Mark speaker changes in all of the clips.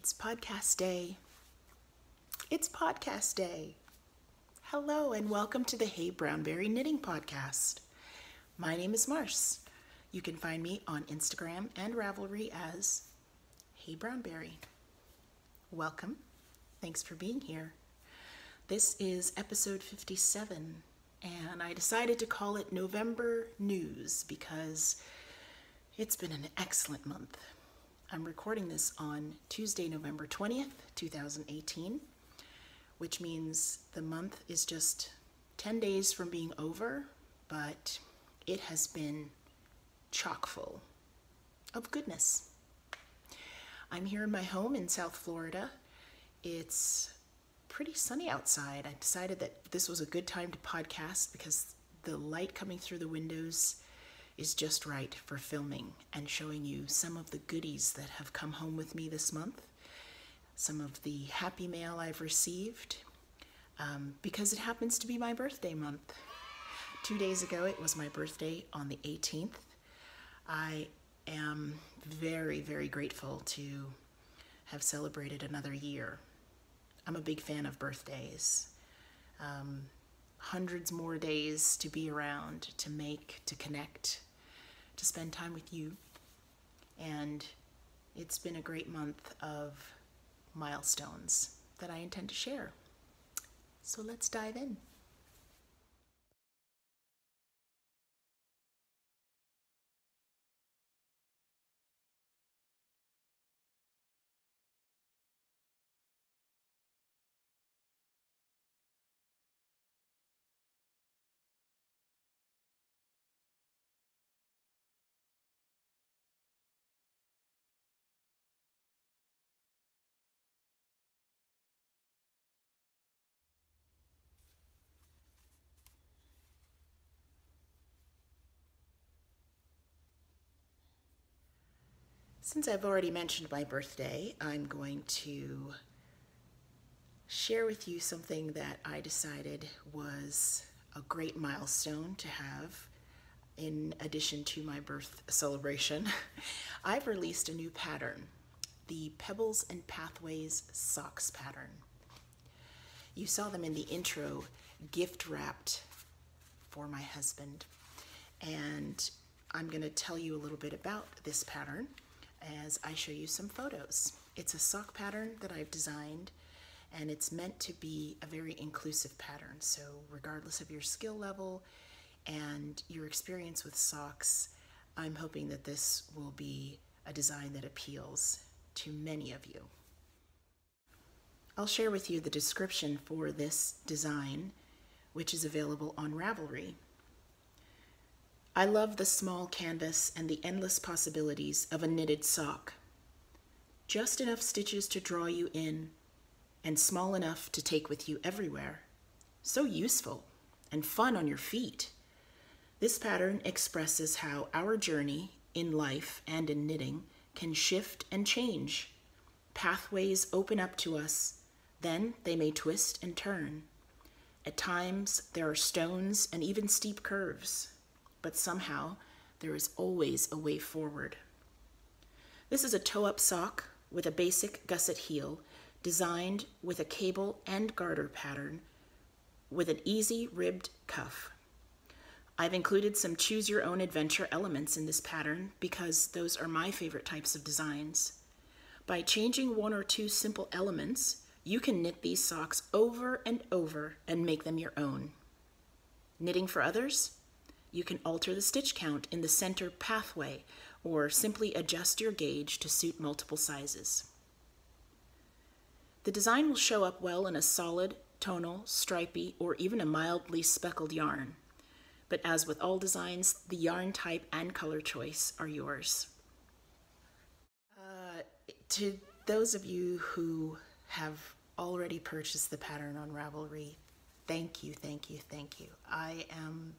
Speaker 1: It's podcast day. It's podcast day. Hello and welcome to the heyBrownBerry Knitting Podcast. My name is Mars. You can find me on Instagram and Ravelry as heyBrownBerry. Welcome. Thanks for being here. This is episode 57, and I decided to call it November News because it's been an excellent month. I'm recording this on Tuesday, November 20th, 2018, which means the month is just 10 days from being over, but it has been chock full of goodness. I'm here in my home in South Florida. It's pretty sunny outside. I decided that this was a good time to podcast because the light coming through the windows is just right for filming and showing you some of the goodies that have come home with me this month, some of the happy mail I've received, because it happens to be my birthday month. 2 days ago, it was my birthday on the 18th. I am very, very grateful to have celebrated another year. I'm a big fan of birthdays. Hundreds more days to be around, to make, to connect, to spend time with you. And it's been a great month of milestones that I intend to share. So let's dive in. Since I've already mentioned my birthday, I'm going to share with you something that I decided was a great milestone to have in addition to my birth celebration. I've released a new pattern, the Pebbles and Pathways Socks pattern. You saw them in the intro, gift wrapped for my husband, and I'm going to tell you a little bit about this pattern as I show you some photos. It's a sock pattern that I've designed, and it's meant to be a very inclusive pattern. So regardless of your skill level and your experience with socks, I'm hoping that this will be a design that appeals to many of you. I'll share with you the description for this design, which is available on Ravelry. I love the small canvas and the endless possibilities of a knitted sock. Just enough stitches to draw you in, and small enough to take with you everywhere. So useful and fun on your feet. This pattern expresses how our journey in life and in knitting can shift and change. Pathways open up to us, then they may twist and turn. At times, there are stones and even steep curves, but somehow there is always a way forward. This is a toe-up sock with a basic gusset heel designed with a cable and garter pattern with an easy ribbed cuff. I've included some choose-your-own-adventure elements in this pattern because those are my favorite types of designs. By changing one or two simple elements, you can knit these socks over and over and make them your own. Knitting for others? You can alter the stitch count in the center pathway or simply adjust your gauge to suit multiple sizes. The design will show up well in a solid, tonal, stripy, or even a mildly speckled yarn. But as with all designs, the yarn type and color choice are yours. To those of you who have already purchased the pattern on Ravelry, thank you, thank you, thank you. I am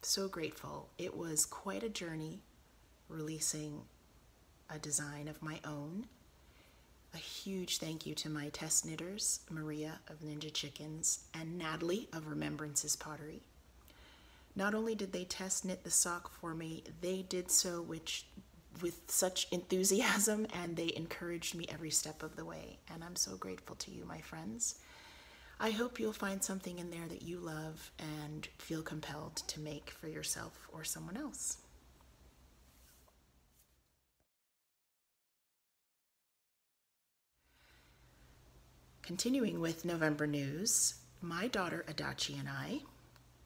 Speaker 1: so grateful. It was quite a journey releasing a design of my own. A huge thank you to my test knitters, Maria of Ninja Chickens and Natalie of Remembrances Pottery. Not only did they test knit the sock for me, they did so with such enthusiasm, and they encouraged me every step of the way. And I'm so grateful to you, my friends. I hope you'll find something in there that you love and feel compelled to make for yourself or someone else. Continuing with November news, my daughter Adachi and I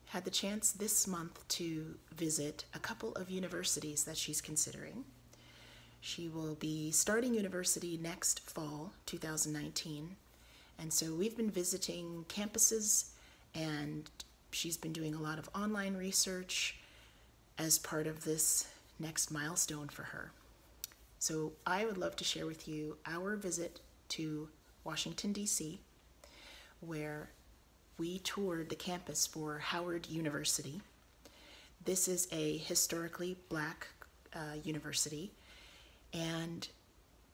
Speaker 1: had the chance this month to visit a couple of universities that she's considering. She will be starting university next fall, 2019, and so we've been visiting campuses, and she's been doing a lot of online research as part of this next milestone for her. So I would love to share with you our visit to Washington, D.C., where we toured the campus for Howard University. This is a historically black university, and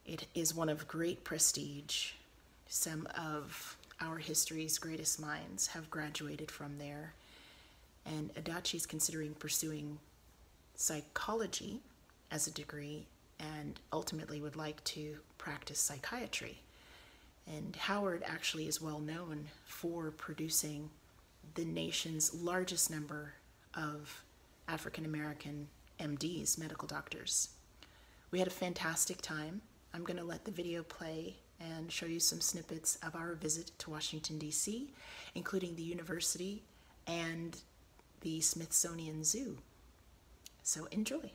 Speaker 1: it is one of great prestige. Some of our history's greatest minds have graduated from there, and Adachi's considering pursuing psychology as a degree and ultimately would like to practice psychiatry. And Howard actually is well known for producing the nation's largest number of African American MDs, medical doctors. We had a fantastic time. I'm going to let the video play and show you some snippets of our visit to Washington, D.C., including the university and the Smithsonian Zoo. So enjoy.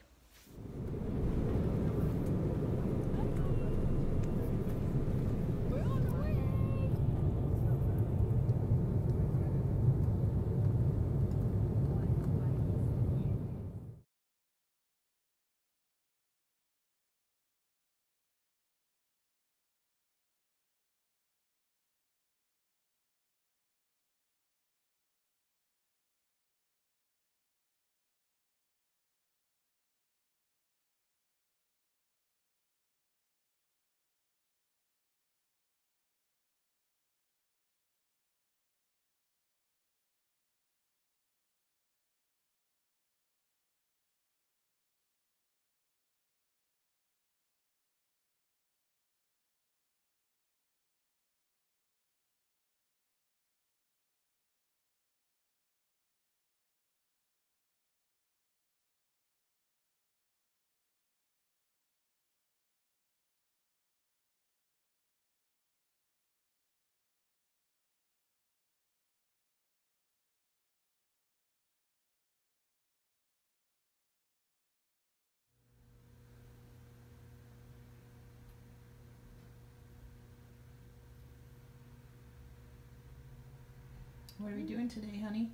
Speaker 1: What are we doing today, honey?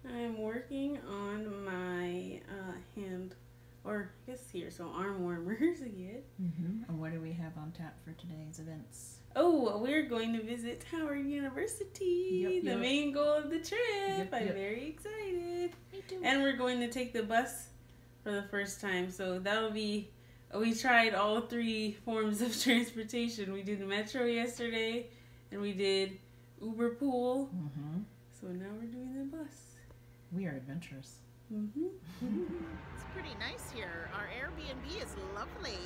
Speaker 2: I'm working on my hand, or I guess here, so arm warmers again.
Speaker 1: And what do we have on tap for today's events?
Speaker 2: Oh, we're going to visit Howard University, the main goal of the trip. I'm very excited.
Speaker 1: Me too.
Speaker 2: And we're going to take the bus for the first time, so that'll be, we tried all three forms of transportation. We did the metro yesterday, and we did Uber Pool. So now we're doing the bus.
Speaker 1: We are adventurous. It's pretty nice here. Our Airbnb is lovely.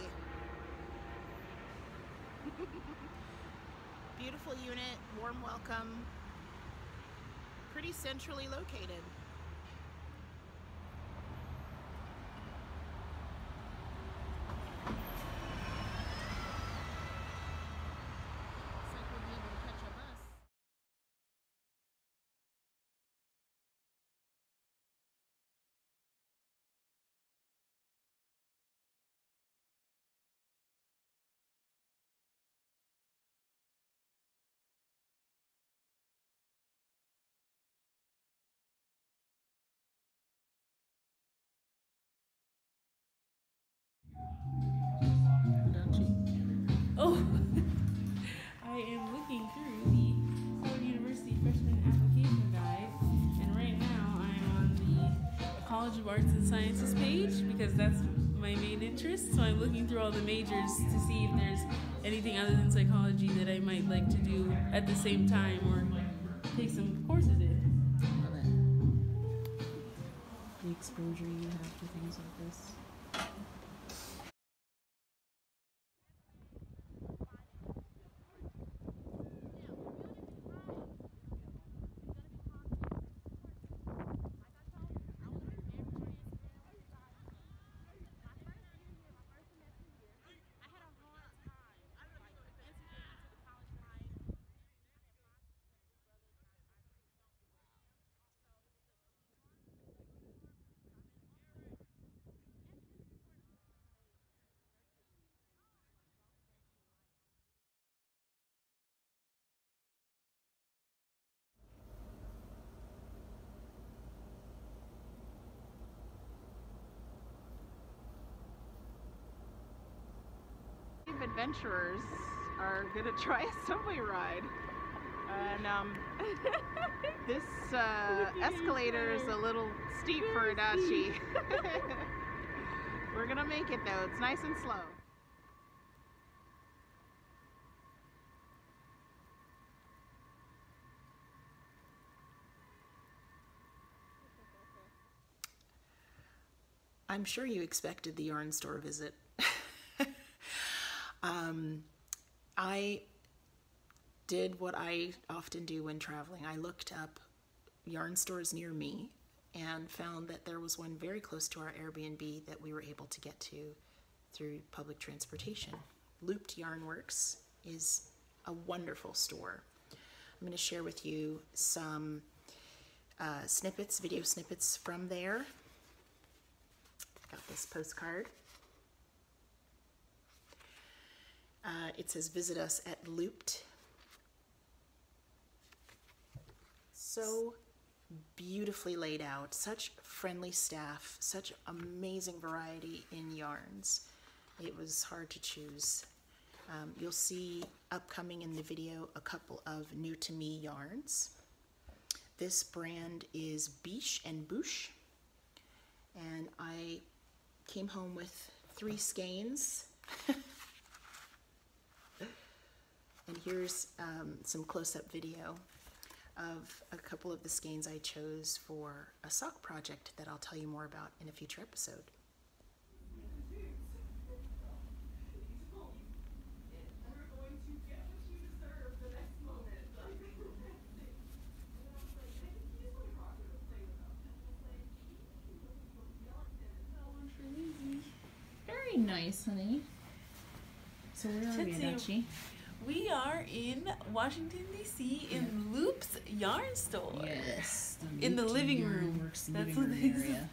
Speaker 1: Beautiful unit, warm welcome, pretty centrally located.
Speaker 2: Oh, I am looking through the Howard University Freshman Application Guide, and right now I'm on the College of Arts and Sciences page because that's my main interest. So I'm looking through all the majors to see if there's anything other than psychology that I might like to do at the same time or take some courses in.
Speaker 1: Love it. The exposure you have to things like this. adventurers are gonna try a subway ride. And this escalator is a little steep for Adachi. We're gonna make it though, it's nice and slow. I'm sure you expected the yarn store visit. I did what I often do when traveling. I looked up yarn stores near me and found that there was one very close to our Airbnb that we were able to get to through public transportation. Looped Yarn Works is a wonderful store. I'm going to share with you some snippets, video snippets from there. Got this postcard. It says, visit us at Looped. So beautifully laid out, such friendly staff, such amazing variety in yarns. It was hard to choose. You'll see upcoming in the video a couple of new to me yarns. This brand is Biche and Bouche, and I came home with 3 skeins. And here's some close-up video of a couple of the skeins I chose for a sock project that I'll tell you more about in a future episode.
Speaker 3: Very nice, honey. So where are we, Adachi?
Speaker 2: We are in Washington, D.C. in Loop's Yarn Store.
Speaker 3: Yes.
Speaker 2: In the living room.
Speaker 3: Works living room area.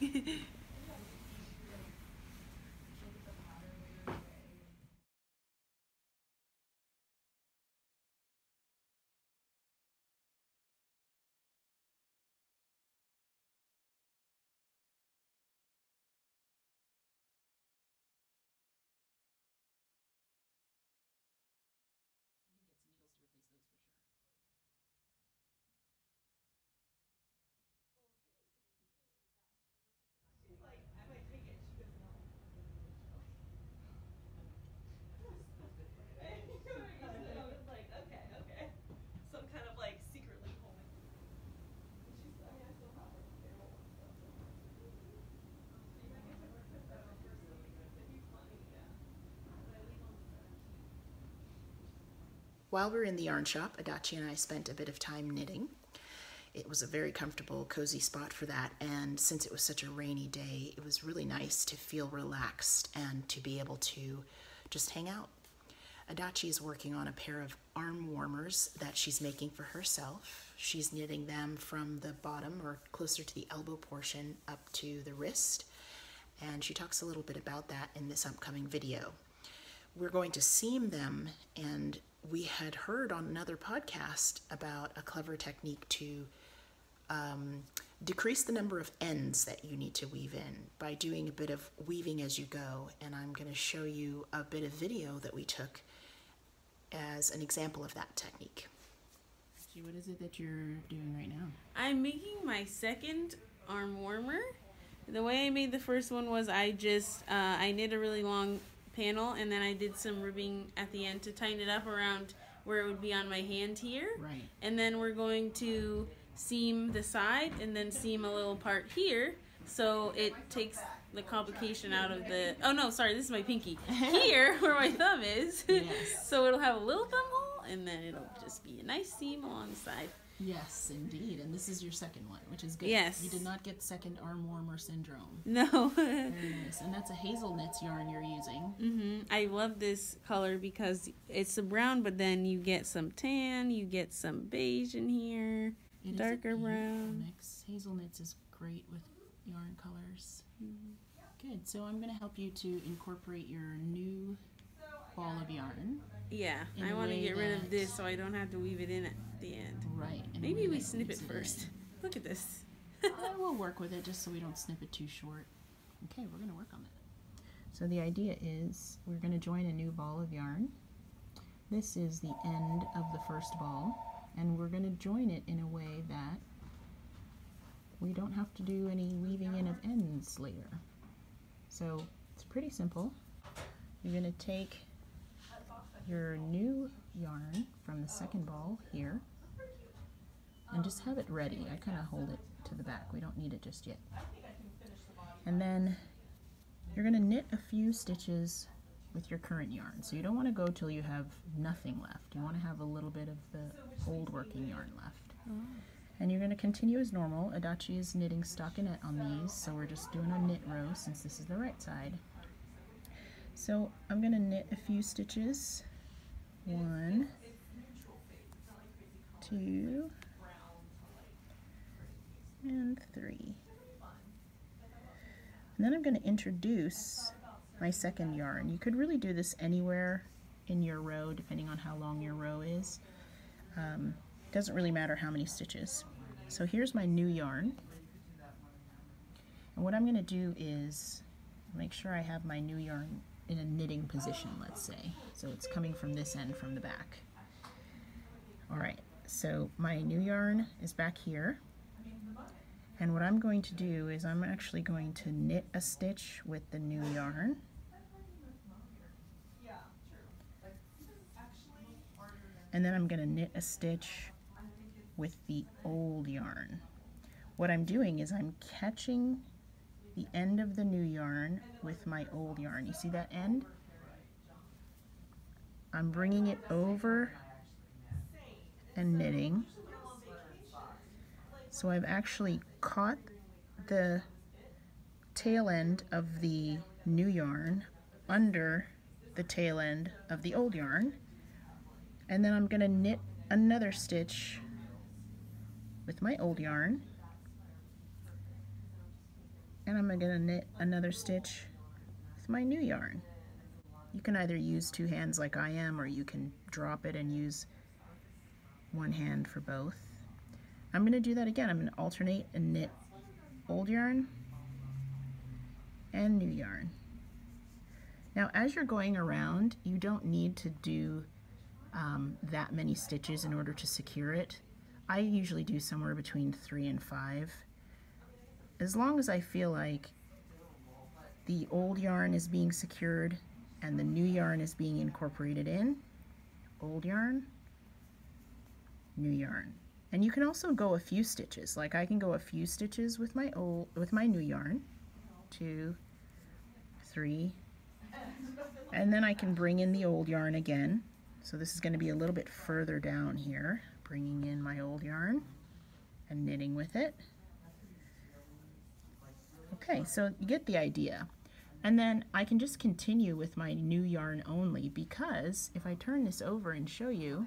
Speaker 1: While we were in the yarn shop, Adachi and I spent a bit of time knitting. It was a very comfortable, cozy spot for that, and since it was such a rainy day, it was really nice to feel relaxed and to be able to just hang out. Adachi is working on a pair of arm warmers that she's making for herself. She's knitting them from the bottom, or closer to the elbow portion, up to the wrist, and she talks a little bit about that in this upcoming video. We're going to seam them, and we had heard on another podcast about a clever technique to decrease the number of ends that you need to weave in by doing a bit of weaving as you go, and I'm going to show you a bit of video that we took as an example of that technique.
Speaker 3: What is it that you're doing right now?
Speaker 2: I'm making my second arm warmer. The way I made the first one was I knit a really long panel, and then I did some ribbing at the end to tighten it up around where it would be on my hand here.
Speaker 3: Right.
Speaker 2: And then we're going to seam the side and then seam a little part here, so it takes the complication out of the, oh no, sorry, this is my pinky. Here, where my thumb is.
Speaker 3: Yes.
Speaker 2: So it'll have a little thumb hole, and then it'll just be a nice seam along the side.
Speaker 3: Yes, indeed. And this is your second one, which is good.
Speaker 2: Yes.
Speaker 3: You did not get second arm warmer syndrome.
Speaker 2: No.
Speaker 3: Very nice. And that's a hazelnuts yarn you're using.
Speaker 2: Mm-hmm. I love this color because it's a brown, but then you get some tan, you get some beige in here,
Speaker 3: It
Speaker 2: darker
Speaker 3: is a
Speaker 2: brown.
Speaker 3: mix. Hazelnuts is great with yarn colors. Mm-hmm. Good. So I'm going to help you to incorporate your new ball of yarn.
Speaker 2: Yeah, I want to get rid of this so I don't have to weave it in at the end.
Speaker 3: Right.
Speaker 2: Maybe we snip it first. Look at this.
Speaker 3: I will work with it just so we don't snip it too short. Okay, we're going to work on that. So the idea is we're going to join a new ball of yarn. This is the end of the first ball, and we're going to join it in a way that we don't have to do any weaving in of ends later. So it's pretty simple. You're going to take your new yarn from the second ball here and just have it ready. I kind of hold it to the back. We don't need it just yet. And then you're going to knit a few stitches with your current yarn. So you don't want to go till you have nothing left. You want to have a little bit of the old working yarn left. Oh. And you're going to continue as normal. Adachi is knitting stockinette on these, so we're just doing a knit row since this is the right side. So I'm going to knit a few stitches. 1, 2, and 3. And then I'm going to introduce my second yarn. You could really do this anywhere in your row, depending on how long your row is. Doesn't really matter how many stitches. So here's my new yarn. And what I'm going to do is make sure I have my new yarn in a knitting position, let's say. So it's coming from this end from the back. Alright, so my new yarn is back here. And what I'm going to do is I'm actually going to knit a stitch with the new yarn. And then I'm going to knit a stitch with the old yarn. What I'm doing is I'm catching the end of the new yarn with my old yarn. You see that end? I'm bringing it over and knitting. So I've actually caught the tail end of the new yarn under the tail end of the old yarn, and then I'm going to knit another stitch with my old yarn, and I'm going to knit another stitch with my new yarn. You can either use two hands like I am, or you can drop it and use one hand for both. I'm going to do that again. I'm going to alternate and knit old yarn and new yarn. Now as you're going around, you don't need to do that many stitches in order to secure it. I usually do somewhere between 3 and 5. As long as I feel like the old yarn is being secured and the new yarn is being incorporated in, old yarn, new yarn. And you can also go a few stitches. Like I can go a few stitches with my new yarn, 2, 3, and then I can bring in the old yarn again. So this is going to be a little bit further down here, bringing in my old yarn and knitting with it. Okay, so you get the idea. And then I can just continue with my new yarn only, because if I turn this over and show you,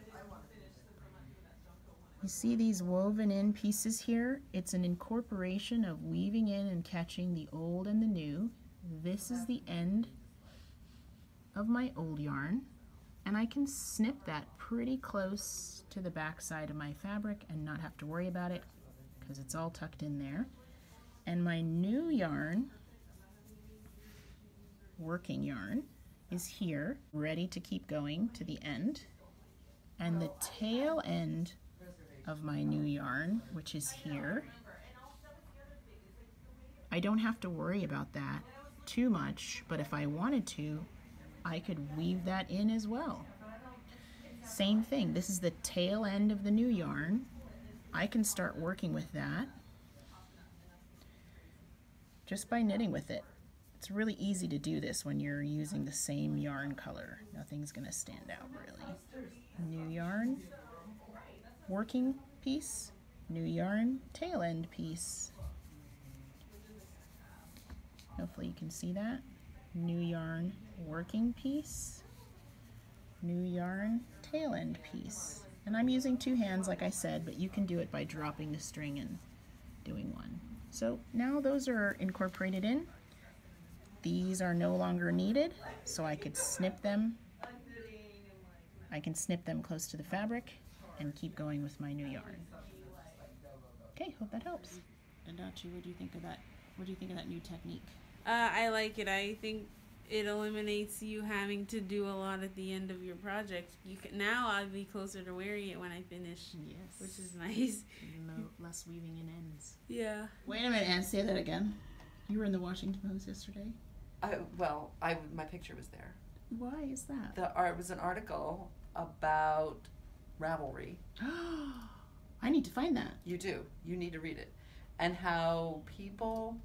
Speaker 3: you see these woven in pieces here? It's an incorporation of weaving in and catching the old and the new. This is the end of my old yarn, and I can snip that pretty close to the back side of my fabric and not have to worry about it because it's all tucked in there. And my new yarn, working yarn, is here, ready to keep going to the end. And the tail end of my new yarn, which is here, I don't have to worry about that too much, but if I wanted to, I could weave that in as well. Same thing, this is the tail end of the new yarn. I can start working with that just by knitting with it. It's really easy to do this when you're using the same yarn color. Nothing's gonna stand out really. New yarn, working piece, new yarn, tail end piece. Hopefully you can see that. New yarn, working piece, new yarn, tail end piece. And I'm using two hands like I said, but you can do it by dropping the string and doing one. So now those are incorporated in. These are no longer needed, so I could snip them. I can snip them close to the fabric and keep going with my new yarn. Okay, hope that helps. Adachi, what do you think of that? What do you think of that new technique?
Speaker 2: I like it. I think it eliminates you having to do a lot at the end of your project. You can, now I'll be closer to wearing it when I finish.
Speaker 3: Yes.
Speaker 2: Which is nice.
Speaker 3: No less weaving in ends.
Speaker 2: Yeah.
Speaker 1: Wait a minute, Anne, say that again. You were in the Washington Post yesterday?
Speaker 4: My picture was there.
Speaker 1: Why is that?
Speaker 4: It was an article about Ravelry.
Speaker 1: I need to find that.
Speaker 4: You do. You need to read it. And how people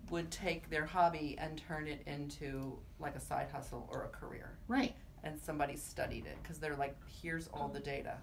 Speaker 4: would take their hobby and turn it into like a side hustle or a career.
Speaker 1: Right.
Speaker 4: And somebody studied it because they're like, here's all the data.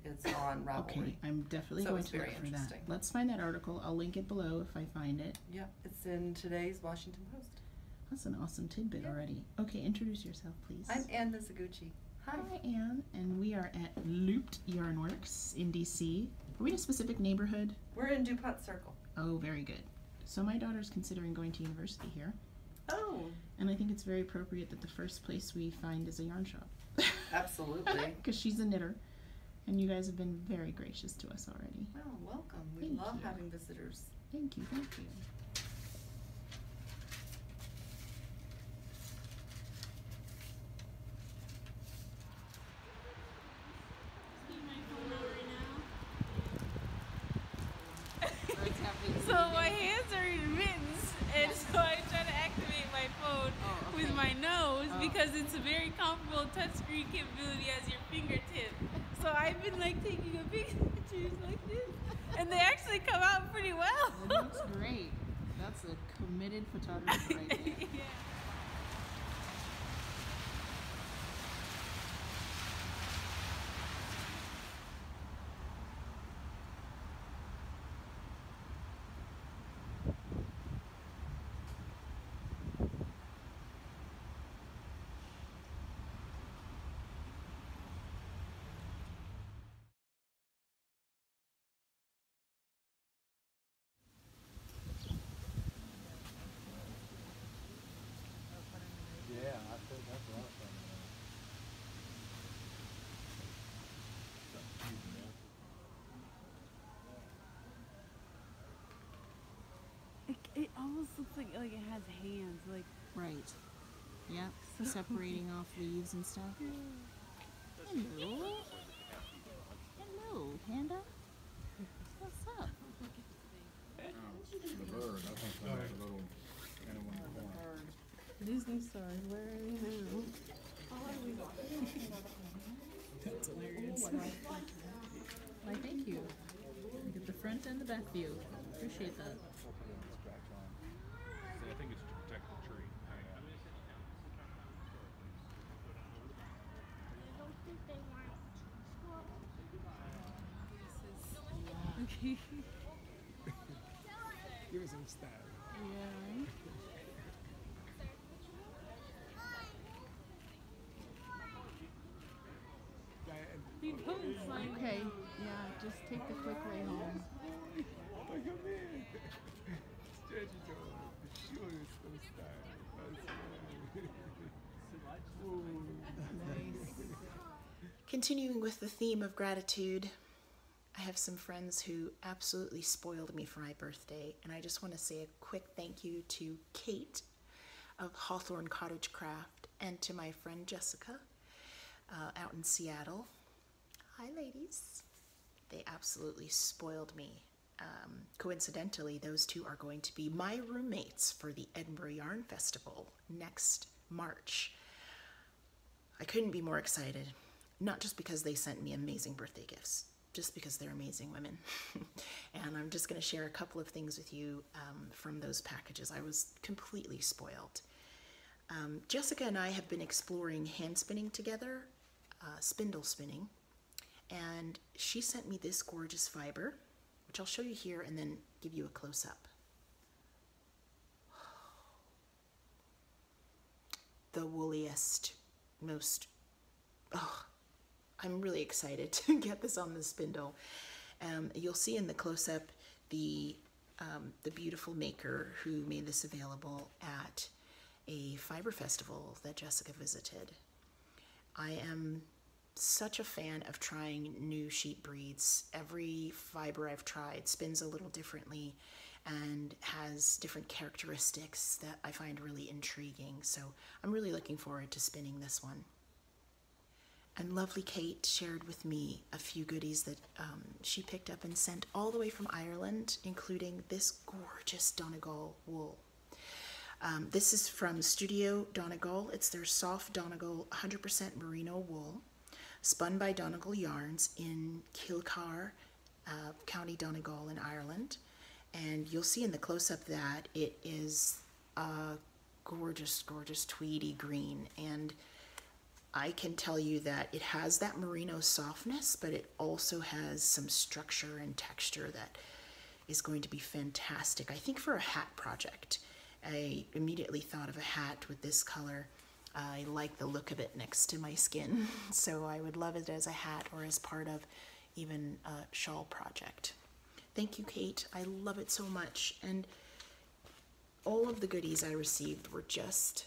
Speaker 4: It's on Ravelry.
Speaker 1: Okay, I'm definitely going to look for that. Let's find that article. I'll link it below if I find it.
Speaker 4: Yep, it's in today's Washington Post.
Speaker 1: That's an awesome tidbit already. Okay, introduce yourself, please.
Speaker 4: I'm Ann Mizuguchi. Hi.
Speaker 1: Hi, Anne. And we are at Looped Yarnworks in DC. Are we in a specific neighborhood?
Speaker 4: We're in DuPont Circle.
Speaker 1: Oh, very good. So my daughter's considering going to university here.
Speaker 4: Oh.
Speaker 1: And I think it's very appropriate that the first place we find is a yarn shop.
Speaker 4: Absolutely.
Speaker 1: Because she's a knitter. And you guys have been very gracious to us already.
Speaker 4: Oh, welcome. We
Speaker 1: Thank
Speaker 4: love
Speaker 1: you.
Speaker 4: having visitors.
Speaker 1: Thank you, thank you.
Speaker 2: So my hands are in mittens, and so I try to activate my phone with my nose because it's a very comparable touchscreen capability as your fingertip. So I've been like taking a pictures like this, and they actually come out pretty well.
Speaker 3: It looks great. That's a committed photographer right there.
Speaker 2: Yeah.
Speaker 5: Yeah, I think that's a lot of fun.
Speaker 2: It almost looks like it has hands, like.
Speaker 3: Right. Yep. Separating off leaves and stuff. Hello. Hello, Panda. What's up?
Speaker 5: The bird, I think that's a little animal in the corner.
Speaker 2: Disney stars, where are they now?
Speaker 3: That's hilarious. Why, thank you. You get the front and the back view. Appreciate that.
Speaker 5: Scratch on. See, I think it's to protect the tree.
Speaker 2: Okay.
Speaker 5: Give it some style.
Speaker 2: Yeah. He goes like.
Speaker 3: Okay. Yeah, just take the quick way home.
Speaker 5: Look at me. Stretch it on. The shoe is so stylish.
Speaker 3: Nice.
Speaker 1: Continuing with the theme of gratitude, I have some friends who absolutely spoiled me for my birthday, and I just want to say a quick thank you to Kate of Hawthorn Cottage Craft and to my friend Jessica out in Seattle. Hi, ladies. They absolutely spoiled me. Coincidentally, those two are going to be my roommates for the Edinburgh Yarn Festival next March. I couldn't be more excited, not just because they sent me amazing birthday gifts, just because they're amazing women. And I'm just going to share a couple of things with you from those packages. I was completely spoiled. Jessica and I have been exploring hand spinning together, spindle spinning, and she sent me this gorgeous fiber, which I'll show you here and then give you a close-up. The wooliest, most, I'm really excited to get this on the spindle. You'll see in the close-up the beautiful maker who made this available at a fiber festival that Jessica visited. I am such a fan of trying new sheep breeds. Every fiber I've tried spins a little differently, and has different characteristics that I find really intriguing. So I'm really looking forward to spinning this one. And lovely Kate shared with me a few goodies that she picked up and sent all the way from Ireland, including this gorgeous Donegal wool. This is from Studio Donegal. It's their soft Donegal 100% merino wool, spun by Donegal Yarns in Kilcar, County Donegal in Ireland. And you'll see in the close-up that it is a gorgeous, gorgeous tweedy green. And I can tell you that it has that merino softness, but it also has some structure and texture that is going to be fantastic. I think for a hat project, I immediately thought of a hat with this color. I like the look of it next to my skin, so I would love it as a hat or as part of even a shawl project. Thank you, Kate. I love it so much. And all of the goodies I received were just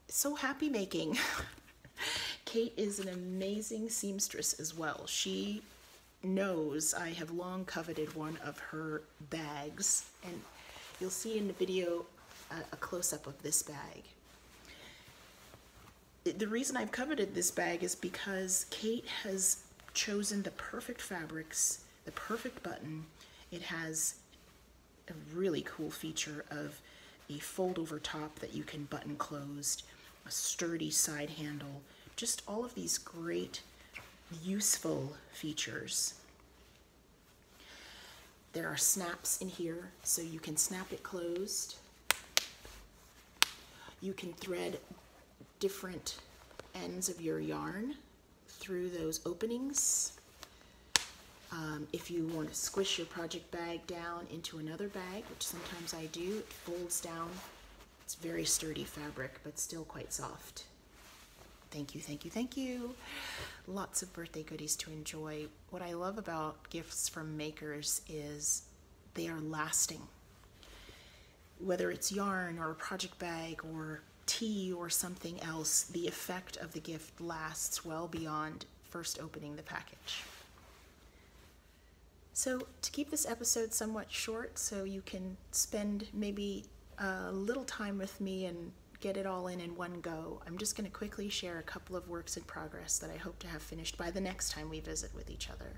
Speaker 1: so happy making. Kate is an amazing seamstress as well. She knows I have long coveted one of her bags, and you'll see in the video a close-up of this bag. The reason I've coveted this bag is because Kate has chosen the perfect fabrics, the perfect button. It has a really cool feature of a fold-over top that you can button closed, a sturdy side handle, just all of these great, useful features. There are snaps in here, so you can snap it closed. You can thread different ends of your yarn through those openings. If you want to squish your project bag down into another bag, which sometimes I do, it folds down. It's very sturdy fabric, but still quite soft. Thank you, thank you, thank you. Lots of birthday goodies to enjoy. What I love about gifts from makers is they are lasting. Whether it's yarn or a project bag or tea or something else, the effect of the gift lasts well beyond first opening the package. So to keep this episode somewhat short so you can spend maybe a little time with me and get it all in one go, I'm just going to quickly share a couple of works in progress that I hope to have finished by the next time we visit with each other.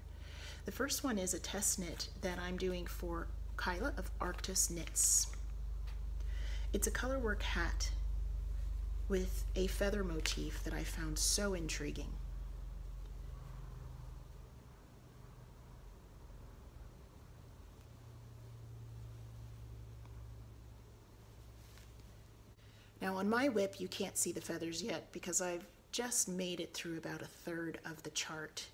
Speaker 1: The first one is a test knit that I'm doing for Kyla of Arctis Knits. It's a colorwork hat with a feather motif that I found so intriguing. Now on my whip you can't see the feathers yet because I've just made it through about a third of the chart.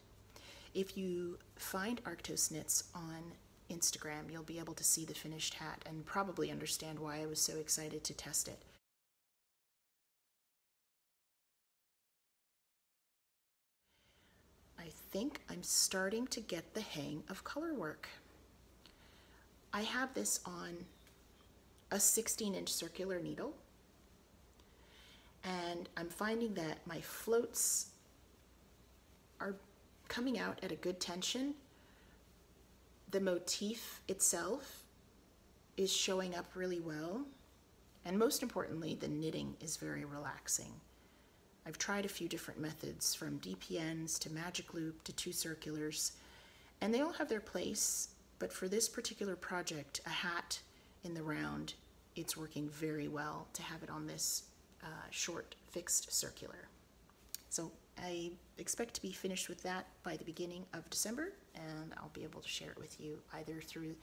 Speaker 1: If you find Arctis Knits on Instagram, you'll be able to see the finished hat and probably understand why I was so excited to test it. I think I'm starting to get the hang of color work. I have this on a 16-inch circular needle, and I'm finding that my floats are coming out at a good tension. The motif itself is showing up really well, and most importantly, the knitting is very relaxing. I've tried a few different methods, from DPNs to magic loop to 2 circulars, and they all have their place, but for this particular project, a hat in the round, it's working very well to have it on this short fixed circular. So I expect to be finished with that by the beginning of December, and I'll be able to share it with you either through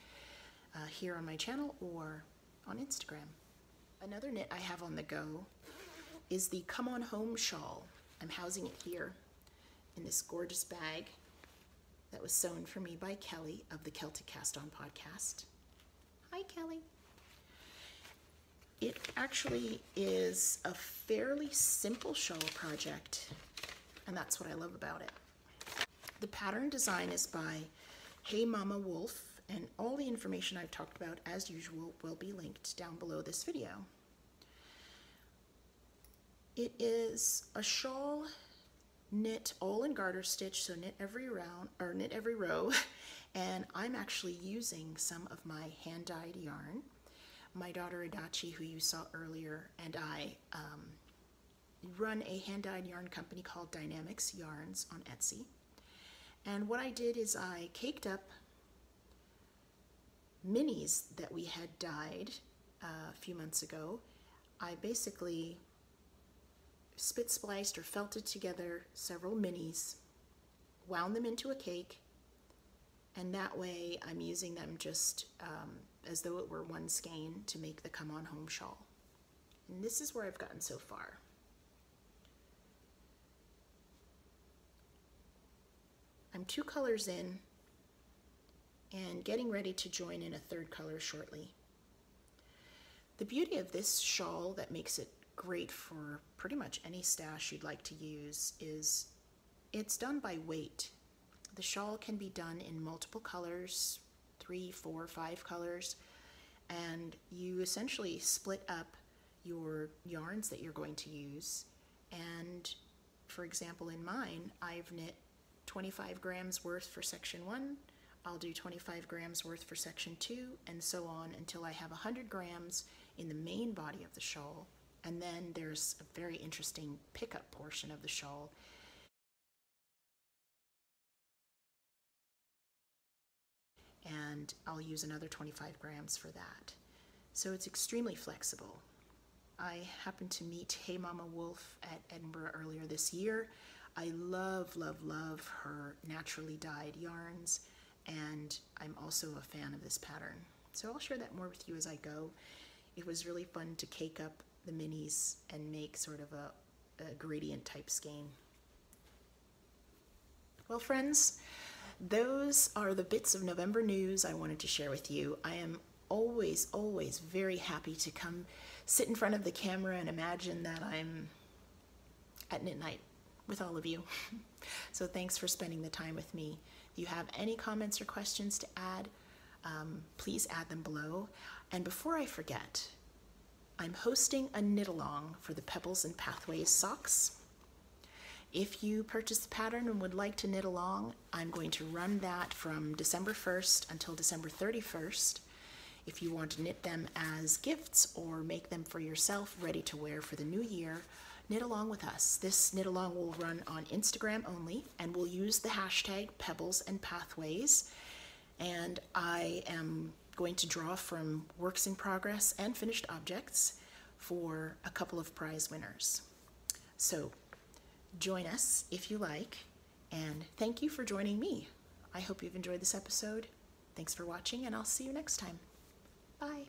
Speaker 1: here on my channel or on Instagram. Another knit I have on the go is the Come On Home shawl. I'm housing it here in this gorgeous bag that was sewn for me by Kelly of the Celtic Cast On podcast. Hi, Kelly. It actually is a fairly simple shawl project, and that's what I love about it. The pattern design is by Hey Mama Wolf, and all the information I've talked about, as usual, will be linked down below this video. It is a shawl knit all in garter stitch, so knit every round or knit every row, And I'm actually using some of my hand-dyed yarn. My daughter Adachi, who you saw earlier, and I run a hand-dyed yarn company called Dyenamixx yarns on Etsy. And what I did is I caked up minis that we had dyed a few months ago. I basically spit spliced or felted together several minis, wound them into a cake, and that way I'm using them just as though it were one skein to make the Come On Home shawl. And this is where I've gotten so far. I'm 2 colors in and getting ready to join in a 3rd color shortly. The beauty of this shawl that makes it great for pretty much any stash you'd like to use is it's done by weight. The shawl can be done in multiple colors, 3, 4, 5 colors, and you essentially split up your yarns that you're going to use. And for example, in mine, I've knit 25 grams worth for section 1, I'll do 25 grams worth for section 2, and so on until I have 100 grams in the main body of the shawl. And then there's a very interesting pickup portion of the shawl. And I'll use another 25 grams for that. So it's extremely flexible. I happened to meet Hey Mama Wolf at Edinburgh earlier this year. I love, love, love her naturally dyed yarns, and I'm also a fan of this pattern. So I'll share that more with you as I go. It was really fun to cake up the minis and make sort of a gradient type skein. Well, friends, those are the bits of November news I wanted to share with you. I am always, always very happy to come sit in front of the camera and imagine that I'm at knit night with all of you. So thanks for spending the time with me. If you have any comments or questions to add, please add them below. And before I forget, I'm hosting a knit along for the Pebbles and Pathways Socks. If you purchase the pattern and would like to knit along, I'm going to run that from December 1st until December 31st. If you want to knit them as gifts or make them for yourself ready to wear for the new year, knit along with us. This knit along will run on Instagram only, and we'll use the hashtag Pebbles and Pathways. And I am going to draw from works in progress and finished objects for a couple of prize winners. So join us if you like, and thank you for joining me. I hope you've enjoyed this episode. Thanks for watching, and I'll see you next time. Bye.